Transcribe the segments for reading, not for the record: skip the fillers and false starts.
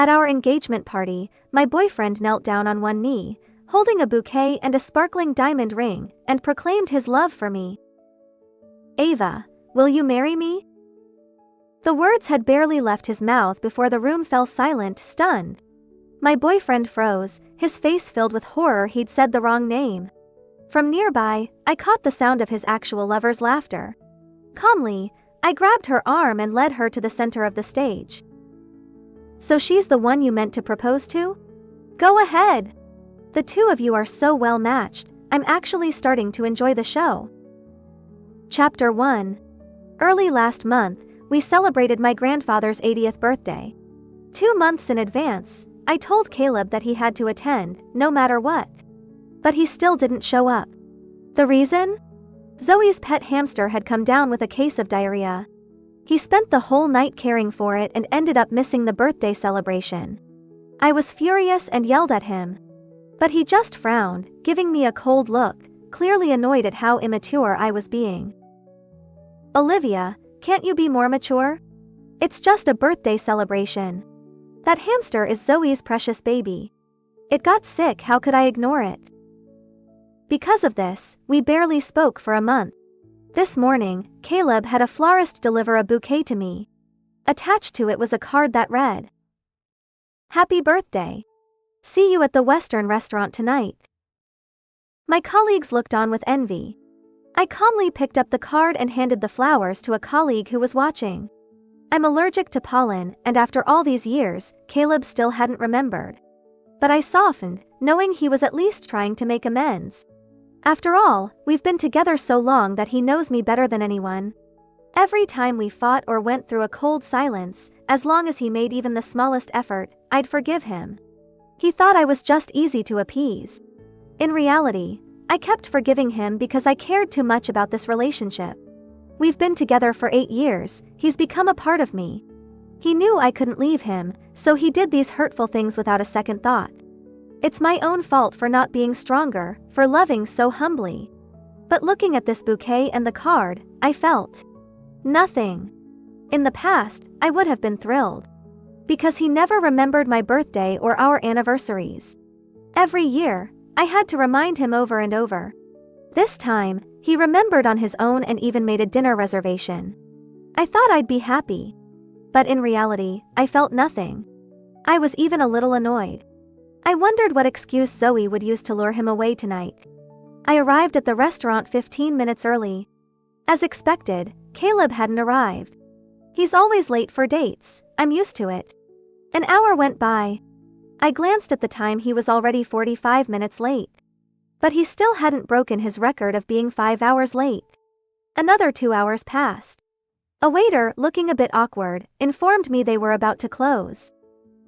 At our engagement party, my boyfriend knelt down on one knee, holding a bouquet and a sparkling diamond ring, and proclaimed his love for me. "Ava, will you marry me?" The words had barely left his mouth before the room fell silent, stunned. My boyfriend froze, his face filled with horror. He'd said the wrong name. From nearby, I caught the sound of his actual lover's laughter. Calmly, I grabbed her arm and led her to the center of the stage. "So she's the one you meant to propose to? Go ahead! The two of you are so well matched, I'm actually starting to enjoy the show." Chapter 1. Early last month, we celebrated my grandfather's 80th birthday. 2 months in advance, I told Caleb that he had to attend, no matter what. But he still didn't show up. The reason? Zoe's pet hamster had come down with a case of diarrhea. He spent the whole night caring for it and ended up missing the birthday celebration. I was furious and yelled at him. But he just frowned, giving me a cold look, clearly annoyed at how immature I was being. "Olivia, can't you be more mature? It's just a birthday celebration. That hamster is Zoe's precious baby. It got sick, how could I ignore it?" Because of this, we barely spoke for a month. This morning, Caleb had a florist deliver a bouquet to me. Attached to it was a card that read, "Happy birthday. See you at the Western restaurant tonight." My colleagues looked on with envy. I calmly picked up the card and handed the flowers to a colleague who was watching. I'm allergic to pollen, and after all these years, Caleb still hadn't remembered. But I softened, knowing he was at least trying to make amends. After all, we've been together so long that he knows me better than anyone. Every time we fought or went through a cold silence, as long as he made even the smallest effort, I'd forgive him. He thought I was just easy to appease. In reality, I kept forgiving him because I cared too much about this relationship. We've been together for 8 years, he's become a part of me. He knew I couldn't leave him, so he did these hurtful things without a second thought. It's my own fault for not being stronger, for loving so humbly. But looking at this bouquet and the card, I felt nothing. In the past, I would have been thrilled. Because he never remembered my birthday or our anniversaries. Every year, I had to remind him over and over. This time, he remembered on his own and even made a dinner reservation. I thought I'd be happy. But in reality, I felt nothing. I was even a little annoyed. I wondered what excuse Zoe would use to lure him away tonight. I arrived at the restaurant 15 minutes early. As expected, Caleb hadn't arrived. He's always late for dates, I'm used to it. An hour went by. I glanced at the time, he was already 45 minutes late. But he still hadn't broken his record of being 5 hours late. Another 2 hours passed. A waiter, looking a bit awkward, informed me they were about to close.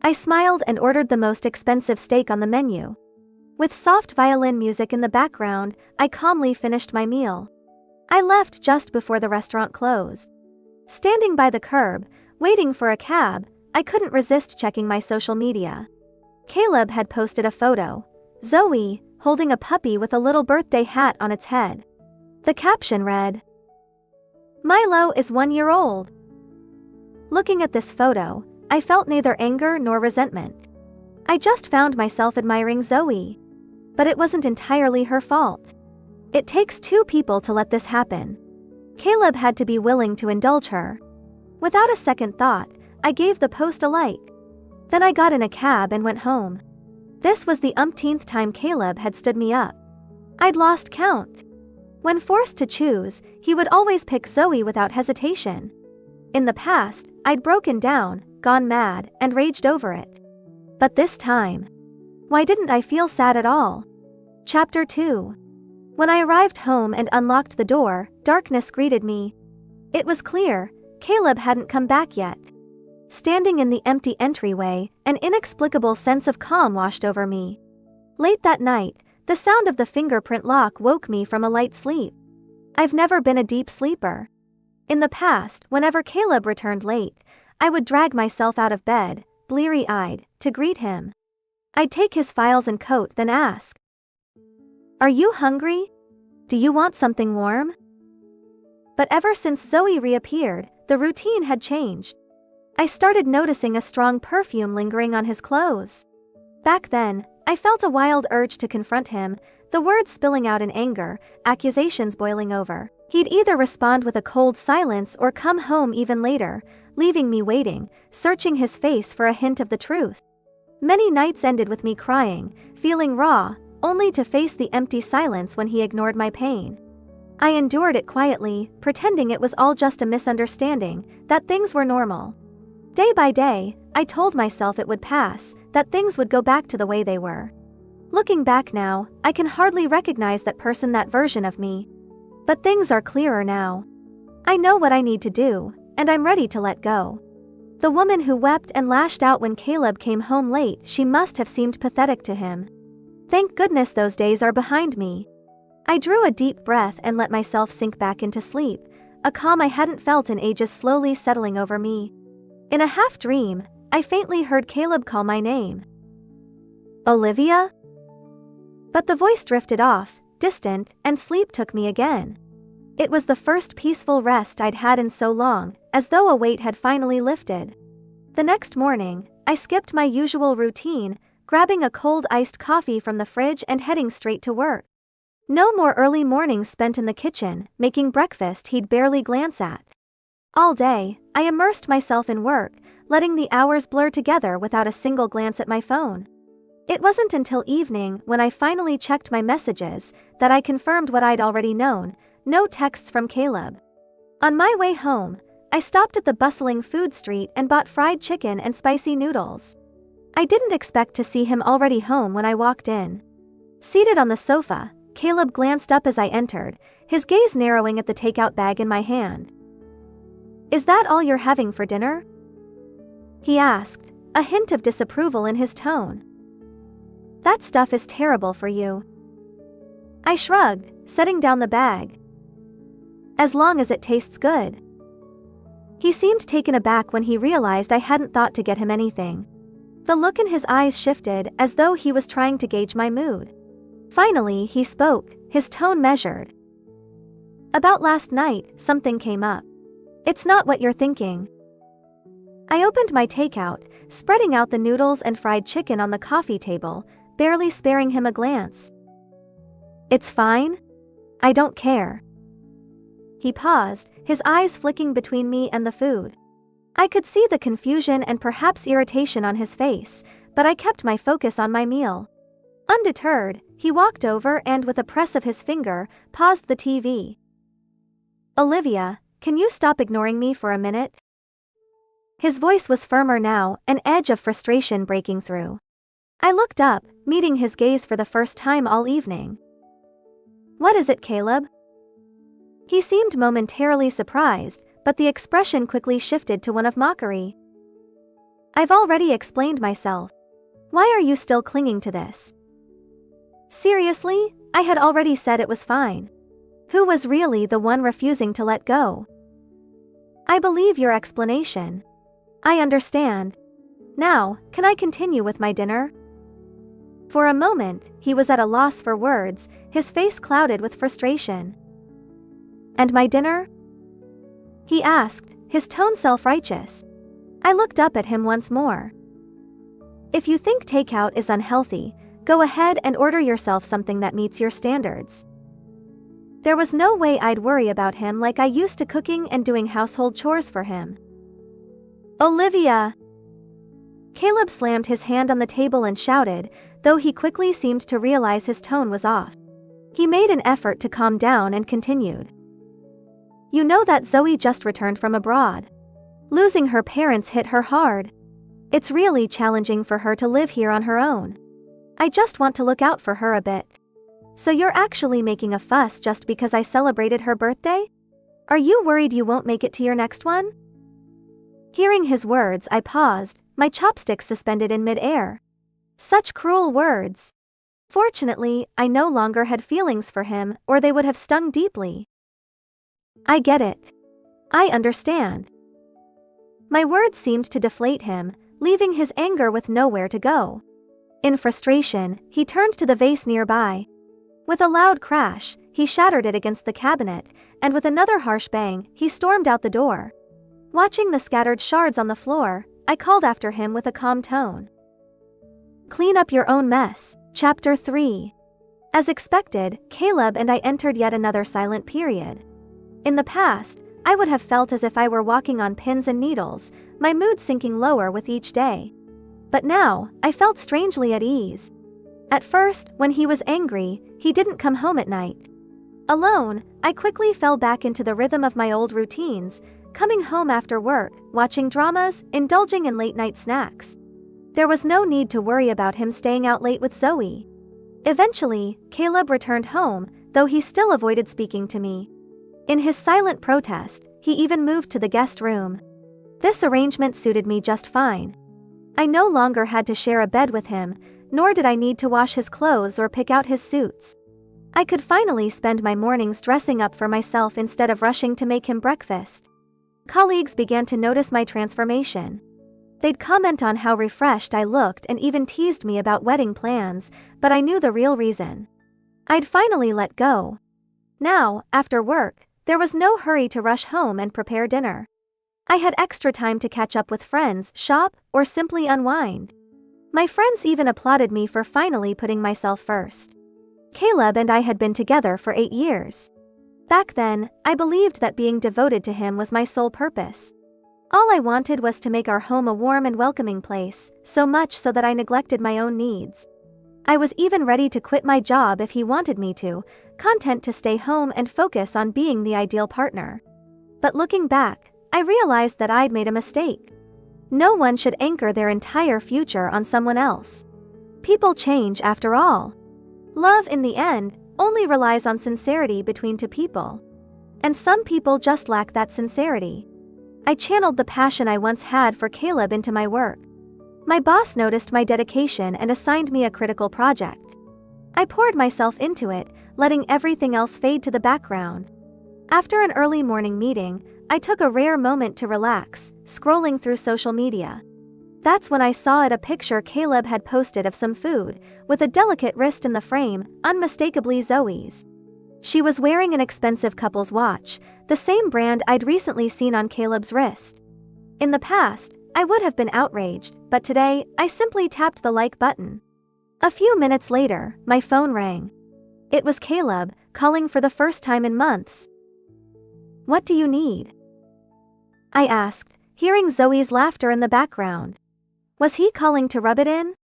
I smiled and ordered the most expensive steak on the menu. With soft violin music in the background, I calmly finished my meal. I left just before the restaurant closed. Standing by the curb, waiting for a cab, I couldn't resist checking my social media. Caleb had posted a photo. Zoe, holding a puppy with a little birthday hat on its head. The caption read, "Milo is 1 year old." Looking at this photo, I felt neither anger nor resentment. I just found myself admiring Zoe. But it wasn't entirely her fault. It takes 2 people to let this happen. Caleb had to be willing to indulge her. Without a second thought, I gave the post a like. Then I got in a cab and went home. This was the umpteenth time Caleb had stood me up. I'd lost count. When forced to choose, he would always pick Zoe without hesitation. In the past, I'd broken down, gone mad, and raged over it. But this time, why didn't I feel sad at all? Chapter 2. When I arrived home and unlocked the door, darkness greeted me. It was clear, Caleb hadn't come back yet. Standing in the empty entryway, an inexplicable sense of calm washed over me. Late that night, the sound of the fingerprint lock woke me from a light sleep. I've never been a deep sleeper. In the past, whenever Caleb returned late, I would drag myself out of bed, bleary-eyed, to greet him. I'd take his files and coat, then ask, "Are you hungry? Do you want something warm?" But ever since Zoe reappeared, the routine had changed. I started noticing a strong perfume lingering on his clothes. Back then, I felt a wild urge to confront him, the words spilling out in anger, accusations boiling over. He'd either respond with a cold silence or come home even later, leaving me waiting, searching his face for a hint of the truth. Many nights ended with me crying, feeling raw, only to face the empty silence when he ignored my pain. I endured it quietly, pretending it was all just a misunderstanding, that things were normal. Day by day, I told myself it would pass, that things would go back to the way they were. Looking back now, I can hardly recognize that person, that version of me. But things are clearer now. I know what I need to do, and I'm ready to let go. The woman who wept and lashed out when Caleb came home late, she must have seemed pathetic to him. Thank goodness those days are behind me. I drew a deep breath and let myself sink back into sleep, a calm I hadn't felt in ages slowly settling over me. In a half-dream, I faintly heard Caleb call my name. Olivia? But the voice drifted off, distant, and sleep took me again. It was the first peaceful rest I'd had in so long, as though a weight had finally lifted. The next morning, I skipped my usual routine, grabbing a cold iced coffee from the fridge and heading straight to work. No more early mornings spent in the kitchen, making breakfast he'd barely glance at. All day, I immersed myself in work, letting the hours blur together without a single glance at my phone. It wasn't until evening, when I finally checked my messages, that I confirmed what I'd already known: no texts from Caleb. On my way home, I stopped at the bustling food street and bought fried chicken and spicy noodles. I didn't expect to see him already home when I walked in. Seated on the sofa, Caleb glanced up as I entered, his gaze narrowing at the takeout bag in my hand. "Is that all you're having for dinner?" he asked, a hint of disapproval in his tone. "That stuff is terrible for you." I shrugged, setting down the bag. "As long as it tastes good." He seemed taken aback when he realized I hadn't thought to get him anything. The look in his eyes shifted, as though he was trying to gauge my mood. Finally, he spoke, his tone measured. "About last night, something came up. It's not what you're thinking." I opened my takeout, spreading out the noodles and fried chicken on the coffee table, barely sparing him a glance. "It's fine. I don't care." He paused, his eyes flicking between me and the food. I could see the confusion and perhaps irritation on his face, but I kept my focus on my meal. Undeterred, he walked over and, with a press of his finger, paused the TV. "Olivia, can you stop ignoring me for a minute?" His voice was firmer now, an edge of frustration breaking through. I looked up, meeting his gaze for the first time all evening. "What is it, Caleb?" He seemed momentarily surprised, but the expression quickly shifted to one of mockery. "I've already explained myself. Why are you still clinging to this?" Seriously, I had already said it was fine. Who was really the one refusing to let go? "I believe your explanation. I understand. Now, can I continue with my dinner?" For a moment, he was at a loss for words, his face clouded with frustration. "And my dinner?" he asked, his tone self-righteous. I looked up at him once more. "If you think takeout is unhealthy, go ahead and order yourself something that meets your standards." There was no way I'd worry about him like I used to, cooking and doing household chores for him. "Olivia!" Caleb slammed his hand on the table and shouted, though he quickly seemed to realize his tone was off. He made an effort to calm down and continued. "You know that Zoe just returned from abroad. Losing her parents hit her hard. It's really challenging for her to live here on her own. I just want to look out for her a bit. So you're actually making a fuss just because I celebrated her birthday? Are you worried you won't make it to your next one?" Hearing his words, I paused, my chopsticks suspended in mid-air. Such cruel words. Fortunately, I no longer had feelings for him, or they would have stung deeply. "I get it. I understand." My words seemed to deflate him, leaving his anger with nowhere to go. In frustration, he turned to the vase nearby. With a loud crash, he shattered it against the cabinet, and with another harsh bang, he stormed out the door. Watching the scattered shards on the floor, I called after him with a calm tone. Clean up your own mess. Chapter 3. As expected, Caleb and I entered yet another silent period. In the past, I would have felt as if I were walking on pins and needles, my mood sinking lower with each day. But now, I felt strangely at ease. At first, when he was angry, he didn't come home at night. Alone, I quickly fell back into the rhythm of my old routines, coming home after work, watching dramas, indulging in late-night snacks. There was no need to worry about him staying out late with Zoe. Eventually, Caleb returned home, though he still avoided speaking to me. In his silent protest, he even moved to the guest room. This arrangement suited me just fine. I no longer had to share a bed with him, nor did I need to wash his clothes or pick out his suits. I could finally spend my mornings dressing up for myself instead of rushing to make him breakfast. Colleagues began to notice my transformation. They'd comment on how refreshed I looked and even teased me about wedding plans, but I knew the real reason. I'd finally let go. Now, after work, there was no hurry to rush home and prepare dinner. I had extra time to catch up with friends, shop, or simply unwind. My friends even applauded me for finally putting myself first. Caleb and I had been together for 8 years. Back then, I believed that being devoted to him was my sole purpose. All I wanted was to make our home a warm and welcoming place, so much so that I neglected my own needs. I was even ready to quit my job if he wanted me to, content to stay home and focus on being the ideal partner. But looking back, I realized that I'd made a mistake. No one should anchor their entire future on someone else. People change after all. Love, in the end, only relies on sincerity between two people. And some people just lack that sincerity. I channeled the passion I once had for Caleb into my work. My boss noticed my dedication and assigned me a critical project. I poured myself into it, letting everything else fade to the background. After an early morning meeting, I took a rare moment to relax, scrolling through social media. That's when I saw a picture Caleb had posted of some food, with a delicate wrist in the frame, unmistakably Zoe's. She was wearing an expensive couple's watch, the same brand I'd recently seen on Caleb's wrist. In the past, I would have been outraged, but today, I simply tapped the like button. A few minutes later, my phone rang. It was Caleb, calling for the first time in months. "What do you need?" I asked, hearing Zoe's laughter in the background. Was he calling to rub it in?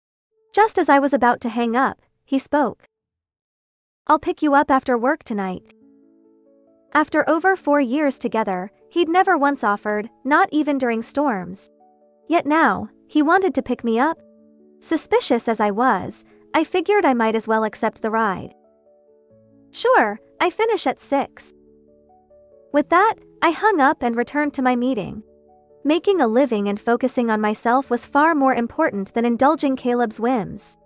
Just as I was about to hang up, he spoke. "I'll pick you up after work tonight." After over 4 years together, he'd never once offered, not even during storms. Yet now, he wanted to pick me up? Suspicious as I was, I figured I might as well accept the ride. "Sure, I finish at 6. With that, I hung up and returned to my meeting. Making a living and focusing on myself was far more important than indulging Caleb's whims.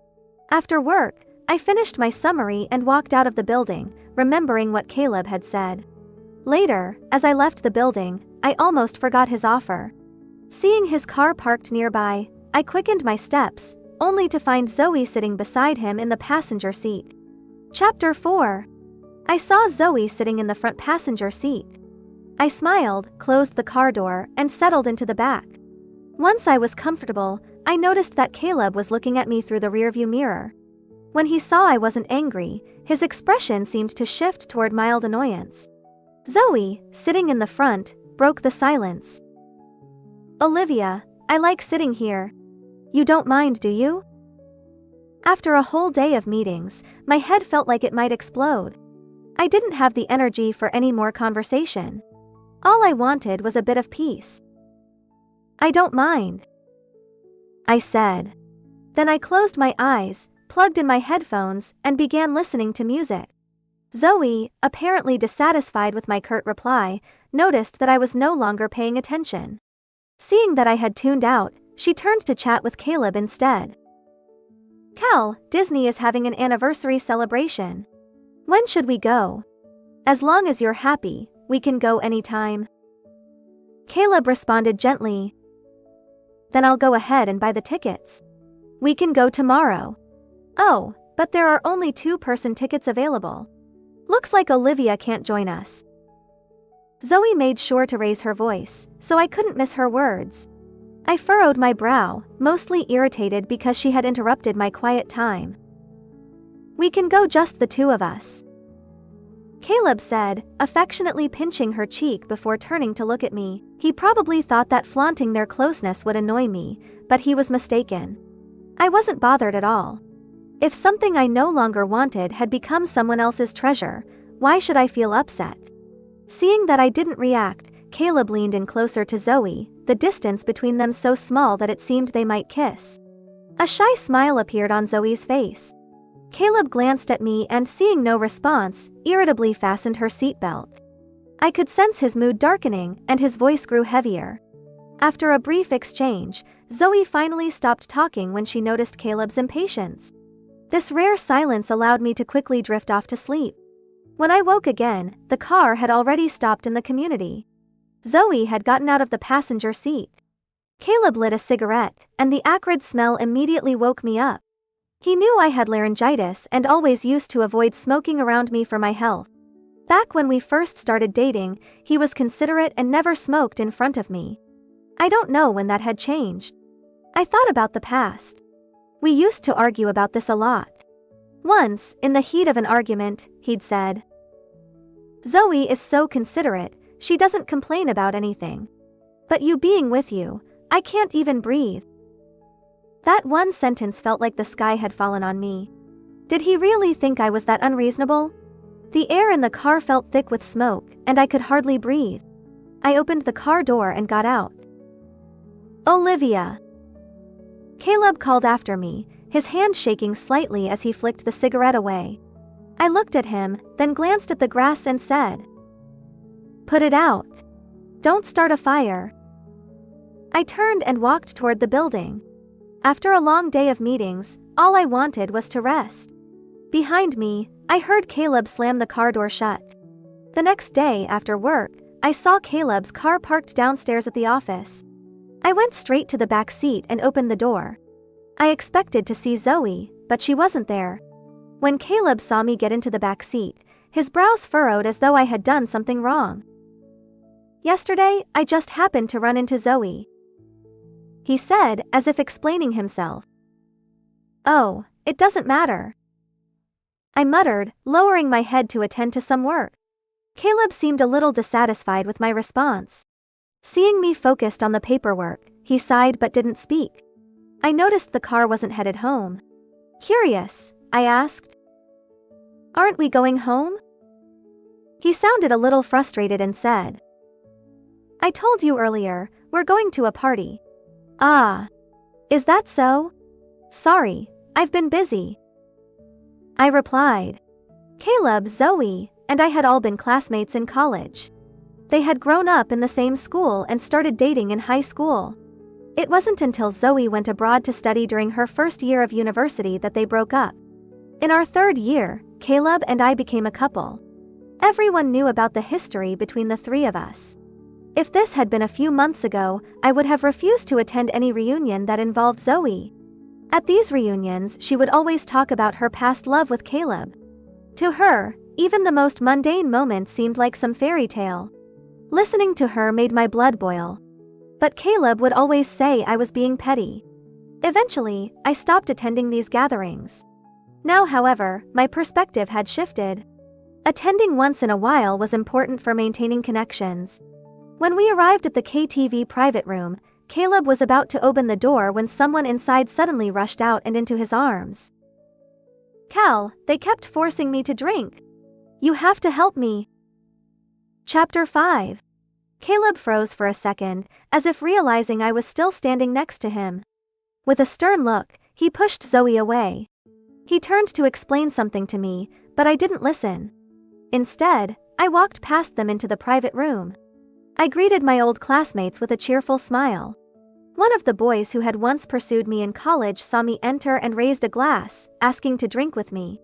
After work, I finished my summary and walked out of the building, remembering what Caleb had said. Later, as I left the building, I almost forgot his offer. Seeing his car parked nearby, I quickened my steps, only to find Zoe sitting beside him in the passenger seat. Chapter 4. I saw Zoe sitting in the front passenger seat. I smiled, closed the car door, and settled into the back. Once I was comfortable, I noticed that Caleb was looking at me through the rearview mirror. When he saw I wasn't angry, his expression seemed to shift toward mild annoyance. Zoe, sitting in the front, broke the silence. "Olivia, I like sitting here. You don't mind, do you?" After a whole day of meetings, my head felt like it might explode. I didn't have the energy for any more conversation. All I wanted was a bit of peace. "I don't mind," I said. Then I closed my eyes, plugged in my headphones, and began listening to music. Zoe, apparently dissatisfied with my curt reply, noticed that I was no longer paying attention. Seeing that I had tuned out, she turned to chat with Caleb instead. "Cal, Disney is having an anniversary celebration. When should we go? As long as you're happy, we can go anytime." Caleb responded gently. "Then I'll go ahead and buy the tickets. We can go tomorrow." "Oh, but there are only 2-person tickets available. Looks like Olivia can't join us." Zoe made sure to raise her voice, so I couldn't miss her words. I furrowed my brow, mostly irritated because she had interrupted my quiet time. "We can go just the two of us," Caleb said, affectionately pinching her cheek before turning to look at me. He probably thought that flaunting their closeness would annoy me, but he was mistaken. I wasn't bothered at all. If something I no longer wanted had become someone else's treasure, why should I feel upset? Seeing that I didn't react, Caleb leaned in closer to Zoe, the distance between them so small that it seemed they might kiss. A shy smile appeared on Zoe's face. Caleb glanced at me and, seeing no response, irritably fastened her seatbelt. I could sense his mood darkening, and his voice grew heavier. After a brief exchange, Zoe finally stopped talking when she noticed Caleb's impatience. This rare silence allowed me to quickly drift off to sleep. When I woke again, the car had already stopped in the community. Zoe had gotten out of the passenger seat. Caleb lit a cigarette, and the acrid smell immediately woke me up. He knew I had laryngitis and always used to avoid smoking around me for my health. Back when we first started dating, he was considerate and never smoked in front of me. I don't know when that had changed. I thought about the past. We used to argue about this a lot. Once, in the heat of an argument, he'd said, "Zoe is so considerate, she doesn't complain about anything. But you being with you, I can't even breathe." That one sentence felt like the sky had fallen on me. Did he really think I was that unreasonable? The air in the car felt thick with smoke, and I could hardly breathe. I opened the car door and got out. "Olivia!" Caleb called after me, his hand shaking slightly as he flicked the cigarette away. I looked at him, then glanced at the grass and said, "Put it out. Don't start a fire." I turned and walked toward the building. After a long day of meetings, all I wanted was to rest. Behind me, I heard Caleb slam the car door shut. The next day after work, I saw Caleb's car parked downstairs at the office. I went straight to the back seat and opened the door. I expected to see Zoe, but she wasn't there. When Caleb saw me get into the back seat, his brows furrowed as though I had done something wrong. "Yesterday, I just happened to run into Zoe," he said, as if explaining himself. "Oh, it doesn't matter," I muttered, lowering my head to attend to some work. Caleb seemed a little dissatisfied with my response. Seeing me focused on the paperwork, he sighed but didn't speak. I noticed the car wasn't headed home. Curious, I asked, "Aren't we going home?" He sounded a little frustrated and said, "I told you earlier, we're going to a party." "Ah. Is that so? Sorry, I've been busy," I replied. Caleb, Zoe, and I had all been classmates in college. They had grown up in the same school and started dating in high school. It wasn't until Zoe went abroad to study during her first year of university that they broke up. In our third year, Caleb and I became a couple. Everyone knew about the history between the three of us. If this had been a few months ago, I would have refused to attend any reunion that involved Zoe. At these reunions, she would always talk about her past love with Caleb. To her, even the most mundane moments seemed like some fairy tale. Listening to her made my blood boil. But Caleb would always say I was being petty. Eventually, I stopped attending these gatherings. Now, however, my perspective had shifted. Attending once in a while was important for maintaining connections. When we arrived at the KTV private room, Caleb was about to open the door when someone inside suddenly rushed out and into his arms. "Cal, they kept forcing me to drink. You have to help me." Chapter 5. Caleb froze for a second, as if realizing I was still standing next to him. With a stern look, he pushed Zoe away. He turned to explain something to me, but I didn't listen. Instead, I walked past them into the private room. I greeted my old classmates with a cheerful smile. One of the boys who had once pursued me in college saw me enter and raised a glass, asking to drink with me.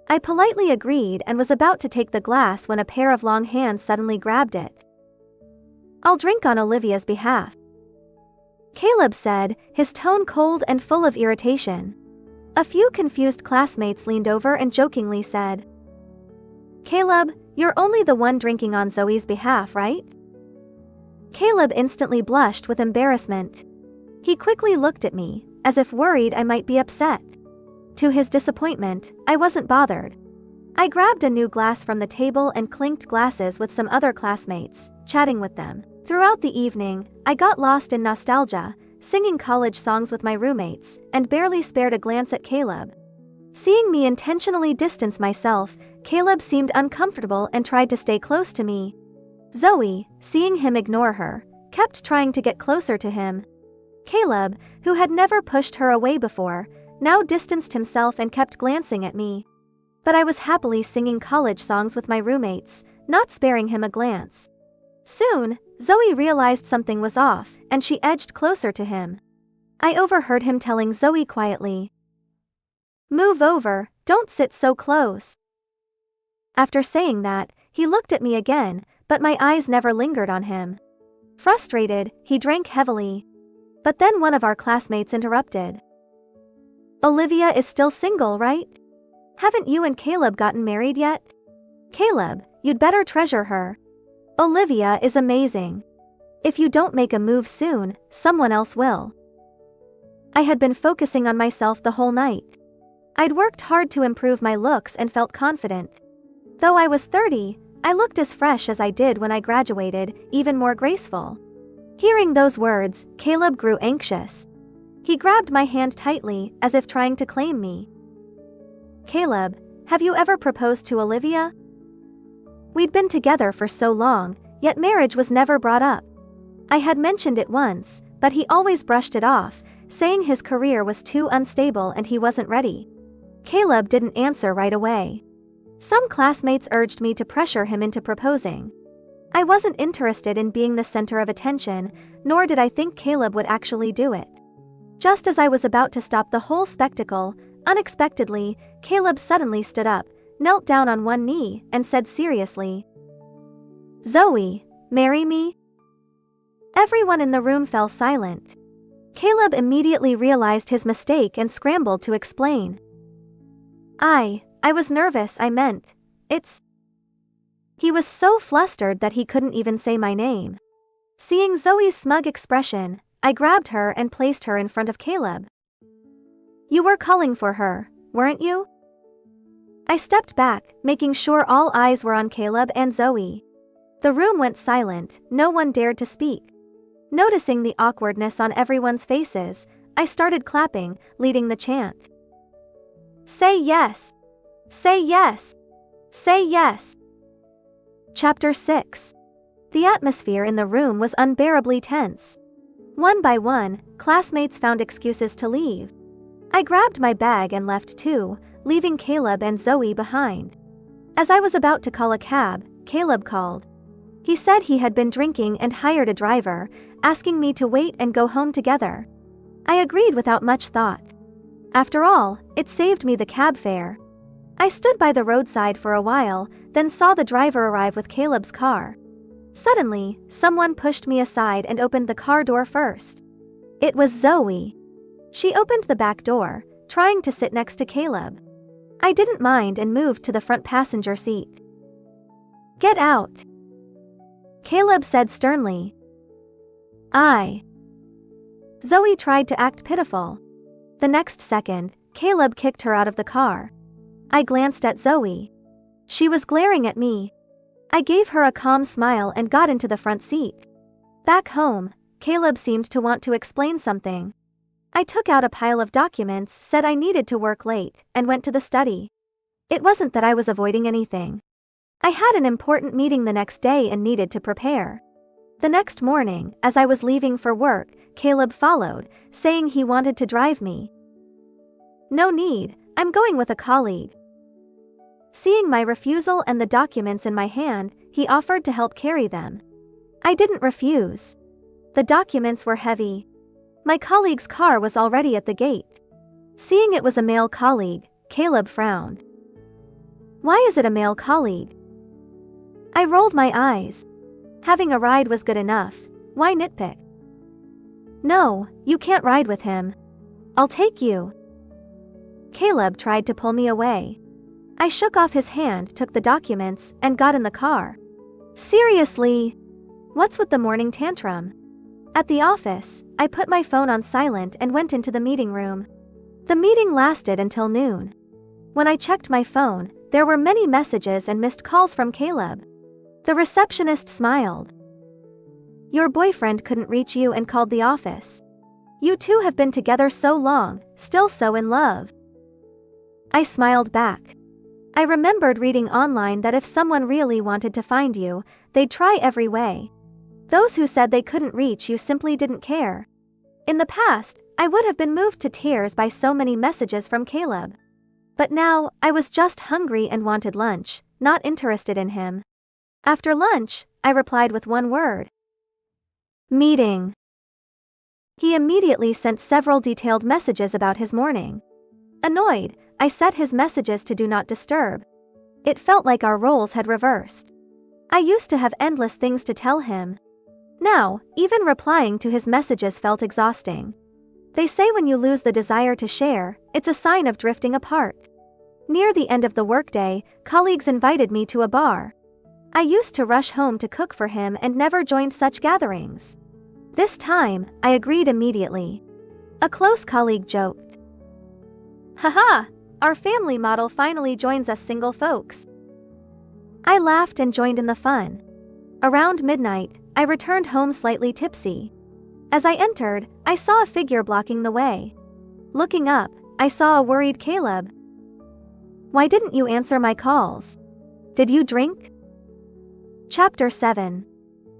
I politely agreed and was about to take the glass when a pair of long hands suddenly grabbed it. "I'll drink on Olivia's behalf," Caleb said, his tone cold and full of irritation. A few confused classmates leaned over and jokingly said, "Caleb, you're only the one drinking on Zoe's behalf, right? Caleb instantly blushed with embarrassment. He quickly looked at me, as if worried I might be upset. To his disappointment, I wasn't bothered. I grabbed a new glass from the table and clinked glasses with some other classmates, chatting with them. Throughout the evening, I got lost in nostalgia, singing college songs with my roommates, and barely spared a glance at Caleb. Seeing me intentionally distance myself, Caleb seemed uncomfortable and tried to stay close to me. Zoe, seeing him ignore her, kept trying to get closer to him. Caleb, who had never pushed her away before, now distanced himself and kept glancing at me. But I was happily singing college songs with my roommates, not sparing him a glance. Soon, Zoe realized something was off, and she edged closer to him. I overheard him telling Zoe quietly, "Move over, don't sit so close." After saying that, he looked at me again, but my eyes never lingered on him. Frustrated, he drank heavily. But then one of our classmates interrupted. "Olivia is still single, right? Haven't you and Caleb gotten married yet? Caleb, you'd better treasure her. Olivia is amazing. If you don't make a move soon, someone else will." I had been focusing on myself the whole night. I'd worked hard to improve my looks and felt confident. Though I was 30, I looked as fresh as I did when I graduated, even more graceful. Hearing those words, Caleb grew anxious. He grabbed my hand tightly, as if trying to claim me. "Caleb, have you ever proposed to Olivia?" We'd been together for so long, yet marriage was never brought up. I had mentioned it once, but he always brushed it off, saying his career was too unstable and he wasn't ready. Caleb didn't answer right away. Some classmates urged me to pressure him into proposing. I wasn't interested in being the center of attention, nor did I think Caleb would actually do it. Just as I was about to stop the whole spectacle, unexpectedly, Caleb suddenly stood up, knelt down on one knee, and said seriously, "Zoe, marry me?" Everyone in the room fell silent. Caleb immediately realized his mistake and scrambled to explain. I was nervous, I meant, it's..." He was so flustered that he couldn't even say my name. Seeing Zoe's smug expression, I grabbed her and placed her in front of Caleb. "You were calling for her, weren't you?" I stepped back, making sure all eyes were on Caleb and Zoe. The room went silent, no one dared to speak. Noticing the awkwardness on everyone's faces, I started clapping, leading the chant. "Say yes! Say yes! Say yes!" Chapter 6. The atmosphere in the room was unbearably tense. One by one, classmates found excuses to leave. I grabbed my bag and left too, leaving Caleb and Zoe behind. As I was about to call a cab, Caleb called. He said he had been drinking and hired a driver, asking me to wait and go home together. I agreed without much thought. After all, it saved me the cab fare. I stood by the roadside for a while, then saw the driver arrive with Caleb's car. Suddenly, someone pushed me aside and opened the car door first. It was Zoe. She opened the back door, trying to sit next to Caleb. I didn't mind and moved to the front passenger seat. "Get out," Caleb said sternly. Zoe tried to act pitiful. The next second, Caleb kicked her out of the car. I glanced at Zoe. She was glaring at me. I gave her a calm smile and got into the front seat. Back home, Caleb seemed to want to explain something. I took out a pile of documents, said I needed to work late, and went to the study. It wasn't that I was avoiding anything. I had an important meeting the next day and needed to prepare. The next morning, as I was leaving for work, Caleb followed, saying he wanted to drive me. "No need, I'm going with a colleague." Seeing my refusal and the documents in my hand, he offered to help carry them. I didn't refuse. The documents were heavy. My colleague's car was already at the gate. Seeing it was a male colleague, Caleb frowned. "Why is it a male colleague?" I rolled my eyes. Having a ride was good enough, why nitpick? "No, you can't ride with him. I'll take you." Caleb tried to pull me away. I shook off his hand, took the documents, and got in the car. Seriously? What's with the morning tantrum? At the office, I put my phone on silent and went into the meeting room. The meeting lasted until noon. When I checked my phone, there were many messages and missed calls from Caleb. The receptionist smiled. Your boyfriend couldn't reach you and called the office. You two have been together so long, still so in love. I smiled back. I remembered reading online that if someone really wanted to find you, they'd try every way. Those who said they couldn't reach you simply didn't care. In the past, I would have been moved to tears by so many messages from Caleb. But now, I was just hungry and wanted lunch, not interested in him. After lunch, I replied with one word. Meeting. He immediately sent several detailed messages about his morning. Annoyed, I set his messages to do not disturb. It felt like our roles had reversed. I used to have endless things to tell him. Now, even replying to his messages felt exhausting. They say when you lose the desire to share, it's a sign of drifting apart. Near the end of the workday, colleagues invited me to a bar. I used to rush home to cook for him and never joined such gatherings. This time, I agreed immediately. A close colleague joked. Haha, our family model finally joins us single folks. I laughed and joined in the fun. Around midnight, I returned home slightly tipsy. As I entered, I saw a figure blocking the way. Looking up, I saw a worried Caleb. Why didn't you answer my calls? Did you drink? Chapter 7.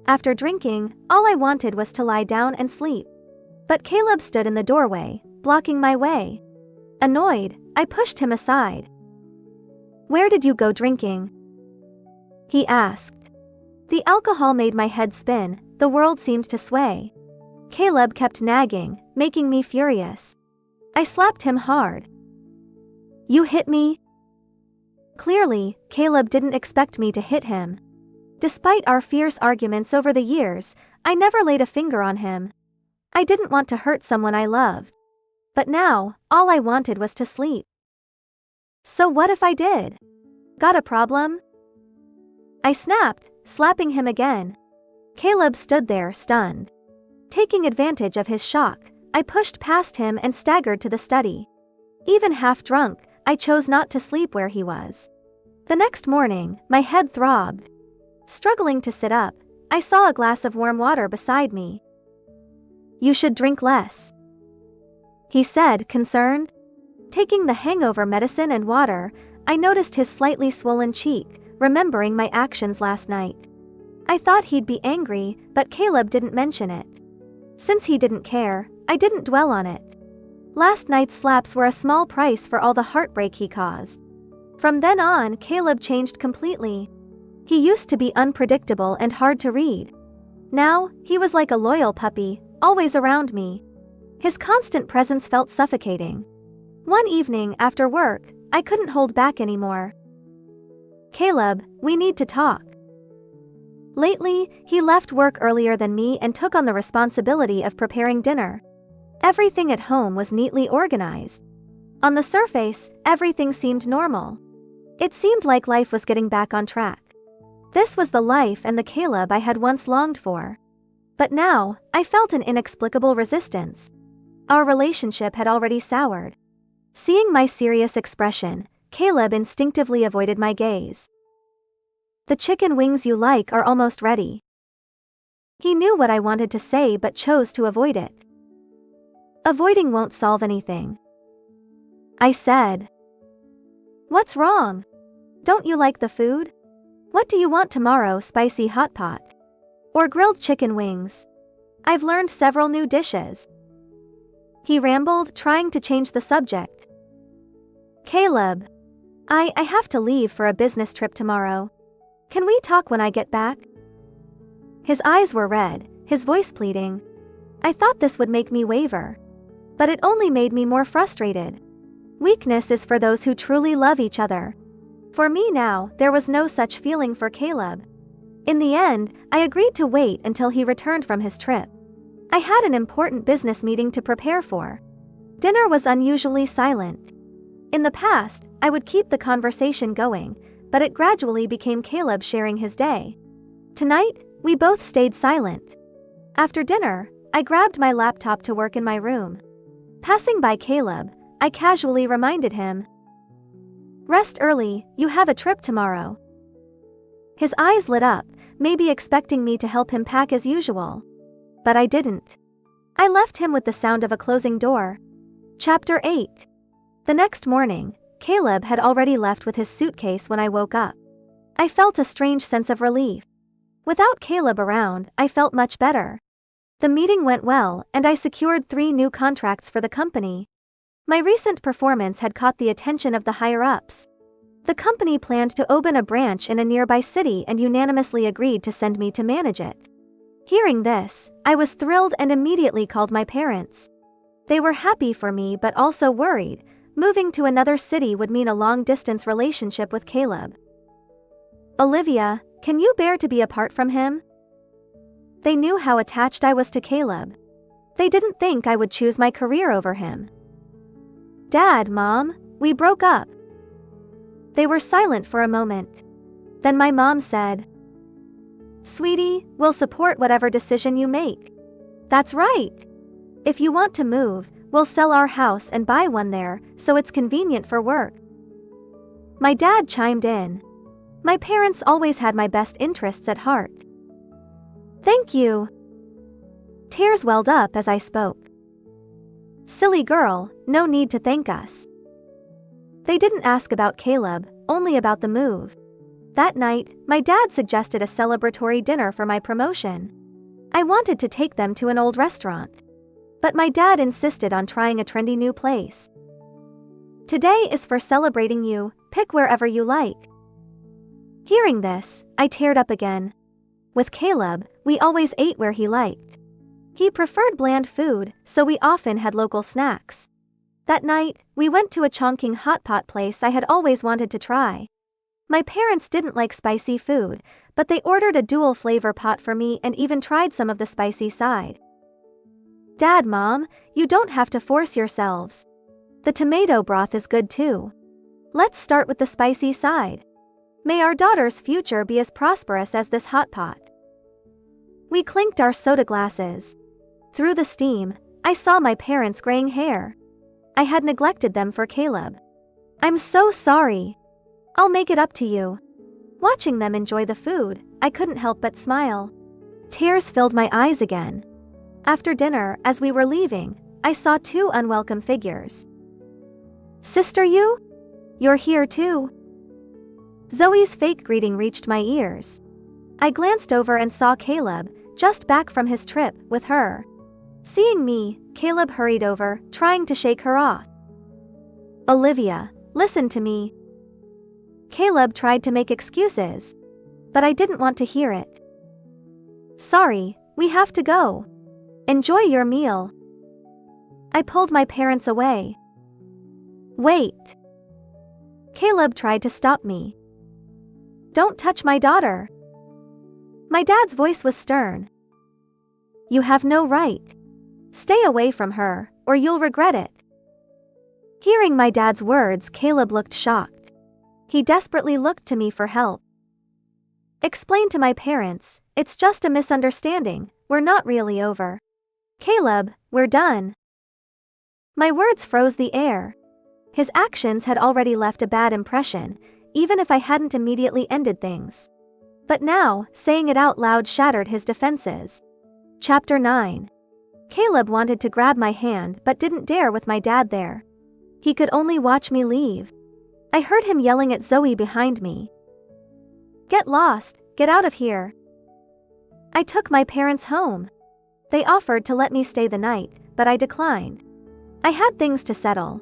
After drinking, all I wanted was to lie down and sleep. But Caleb stood in the doorway, blocking my way. Annoyed, I pushed him aside. Where did you go drinking? He asked. The alcohol made my head spin, the world seemed to sway. Caleb kept nagging, making me furious. I slapped him hard. You hit me? Clearly, Caleb didn't expect me to hit him. Despite our fierce arguments over the years, I never laid a finger on him. I didn't want to hurt someone I loved. But now, all I wanted was to sleep. So what if I did? Got a problem? I snapped, slapping him again. Caleb stood there stunned. Taking advantage of his shock, I pushed past him and staggered to the study. Even half drunk, I chose not to sleep where he was. The next morning, my head throbbed. Struggling to sit up, I saw a glass of warm water beside me. You should drink less, he said, concerned. Taking the hangover medicine and water, I noticed his slightly swollen cheek, remembering my actions last night. I thought he'd be angry, but Caleb didn't mention it. Since he didn't care, I didn't dwell on it. Last night's slaps were a small price for all the heartbreak he caused. From then on, Caleb changed completely. He used to be unpredictable and hard to read. Now, he was like a loyal puppy, always around me. His constant presence felt suffocating. One evening after work, I couldn't hold back anymore. Caleb, we need to talk. Lately, he left work earlier than me and took on the responsibility of preparing dinner. Everything at home was neatly organized. On the surface, everything seemed normal. It seemed like life was getting back on track. This was the life and the Caleb I had once longed for. But now, I felt an inexplicable resistance. Our relationship had already soured. Seeing my serious expression, Caleb instinctively avoided my gaze. The chicken wings you like are almost ready. He knew what I wanted to say but chose to avoid it. Avoiding won't solve anything, I said. What's wrong? Don't you like the food? What do you want tomorrow, spicy hot pot? Or grilled chicken wings? I've learned several new dishes. He rambled, trying to change the subject. Caleb, I have to leave for a business trip tomorrow. Can we talk when I get back? His eyes were red, his voice pleading. I thought this would make me waver. But it only made me more frustrated. Weakness is for those who truly love each other. For me now, there was no such feeling for Caleb. In the end, I agreed to wait until he returned from his trip. I had an important business meeting to prepare for. Dinner was unusually silent. In the past, I would keep the conversation going, but it gradually became Caleb sharing his day. Tonight, we both stayed silent. After dinner, I grabbed my laptop to work in my room. Passing by Caleb, I casually reminded him, "Rest early, you have a trip tomorrow." His eyes lit up, maybe expecting me to help him pack as usual. But I didn't. I left him with the sound of a closing door. Chapter 8. The next morning, Caleb had already left with his suitcase when I woke up. I felt a strange sense of relief. Without Caleb around, I felt much better. The meeting went well, and I secured 3 new contracts for the company. My recent performance had caught the attention of the higher-ups. The company planned to open a branch in a nearby city and unanimously agreed to send me to manage it. Hearing this, I was thrilled and immediately called my parents. They were happy for me but also worried. Moving to another city would mean a long-distance relationship with Caleb. "Olivia, can you bear to be apart from him?" They knew how attached I was to Caleb. They didn't think I would choose my career over him. "Dad, Mom, we broke up." They were silent for a moment. Then my mom said, "Sweetie, we'll support whatever decision you make." "That's right. If you want to move, we'll sell our house and buy one there, so it's convenient for work." My dad chimed in. My parents always had my best interests at heart. "Thank you." Tears welled up as I spoke. "Silly girl, no need to thank us." They didn't ask about Caleb, only about the move. That night, my dad suggested a celebratory dinner for my promotion. I wanted to take them to an old restaurant. But my dad insisted on trying a trendy new place. "Today is for celebrating you, pick wherever you like." Hearing this, I teared up again. With Caleb, we always ate where he liked. He preferred bland food, so we often had local snacks. That night, we went to a Chongqing hot pot place I had always wanted to try. My parents didn't like spicy food, but they ordered a dual flavor pot for me and even tried some of the spicy side. "Dad, Mom, you don't have to force yourselves. The tomato broth is good too. Let's start with the spicy side. May our daughter's future be as prosperous as this hot pot." We clinked our soda glasses. Through the steam, I saw my parents' graying hair. I had neglected them for Caleb. "I'm so sorry. I'll make it up to you." Watching them enjoy the food, I couldn't help but smile. Tears filled my eyes again. After dinner, as we were leaving, I saw 2 unwelcome figures. "Sister, you're here too?" Zoe's fake greeting reached my ears. I glanced over and saw Caleb, just back from his trip, with her. Seeing me, Caleb hurried over, trying to shake her off. "Olivia, listen to me." Caleb tried to make excuses, but I didn't want to hear it. "Sorry, we have to go. Enjoy your meal." I pulled my parents away. "Wait." Caleb tried to stop me. "Don't touch my daughter." My dad's voice was stern. "You have no right. Stay away from her, or you'll regret it." Hearing my dad's words, Caleb looked shocked. He desperately looked to me for help. "Explain to my parents, it's just a misunderstanding, we're not really over." "Caleb, we're done." My words froze the air. His actions had already left a bad impression, even if I hadn't immediately ended things. But now, saying it out loud shattered his defenses. Chapter 9. Caleb wanted to grab my hand but didn't dare with my dad there. He could only watch me leave. I heard him yelling at Zoe behind me. "Get lost, get out of here." I took my parents home. They offered to let me stay the night, but I declined. I had things to settle.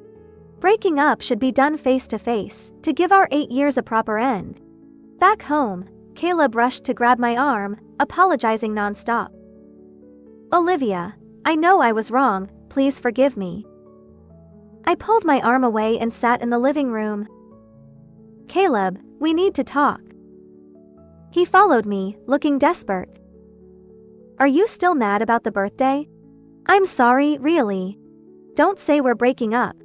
Breaking up should be done face to face, to give our 8 years a proper end. Back home, Caleb rushed to grab my arm, apologizing nonstop. "Olivia, I know I was wrong, please forgive me." I pulled my arm away and sat in the living room. "Caleb, we need to talk." He followed me, looking desperate. "Are you still mad about the birthday?" "I'm sorry, really. Don't say we're breaking up."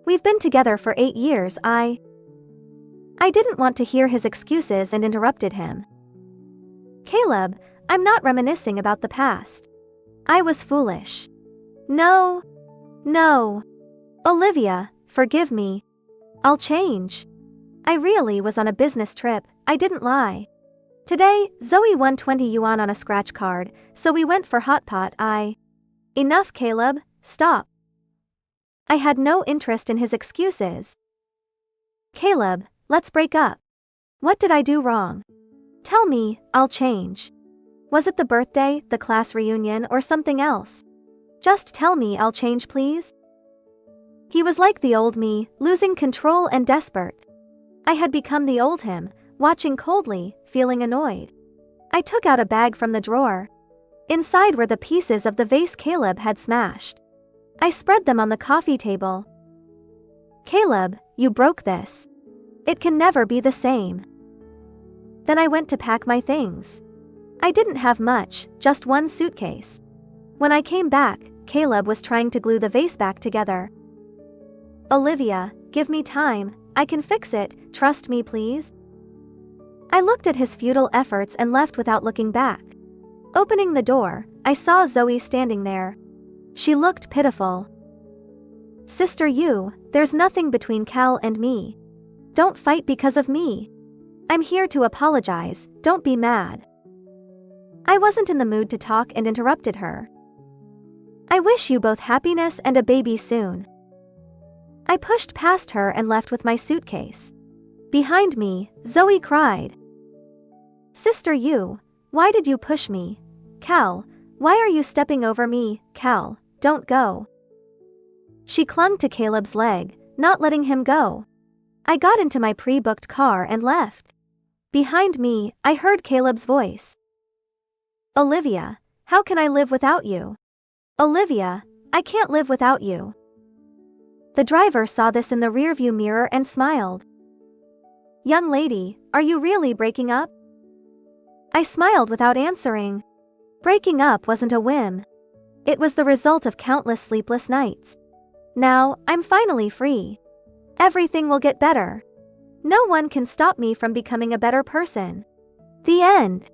We've been together for 8 years. I didn't want to hear his excuses and interrupted him. Caleb, I'm not reminiscing about the past. I was foolish. No. Olivia, forgive me. I'll change. I really was on a business trip, I didn't lie. Today, Zoe won 20 yuan on a scratch card, so we went for hot pot. Enough, Caleb, stop. I had no interest in his excuses. Caleb, let's break up. What did I do wrong? Tell me, I'll change. Was it the birthday, the class reunion, or something else? Just tell me I'll change, please. He was like the old me, losing control and desperate. I had become the old him, watching coldly, feeling annoyed. I took out a bag from the drawer. Inside were the pieces of the vase Caleb had smashed. I spread them on the coffee table. Caleb, you broke this. It can never be the same. Then I went to pack my things. I didn't have much, just one suitcase. When I came back, Caleb was trying to glue the vase back together. Olivia, give me time, I can fix it, trust me please. I looked at his futile efforts and left without looking back. Opening the door, I saw Zoe standing there. She looked pitiful. Sister, there's nothing between Cal and me. Don't fight because of me. I'm here to apologize, don't be mad. I wasn't in the mood to talk and interrupted her. I wish you both happiness and a baby soon. I pushed past her and left with my suitcase. Behind me, Zoe cried. Sister, why did you push me? Cal, why are you stepping over me? Cal, don't go. She clung to Caleb's leg, not letting him go. I got into my pre-booked car and left. Behind me, I heard Caleb's voice. Olivia, how can I live without you? Olivia, I can't live without you. The driver saw this in the rearview mirror and smiled. Young lady, are you really breaking up? I smiled without answering. Breaking up wasn't a whim. It was the result of countless sleepless nights. Now, I'm finally free. Everything will get better. No one can stop me from becoming a better person. The end.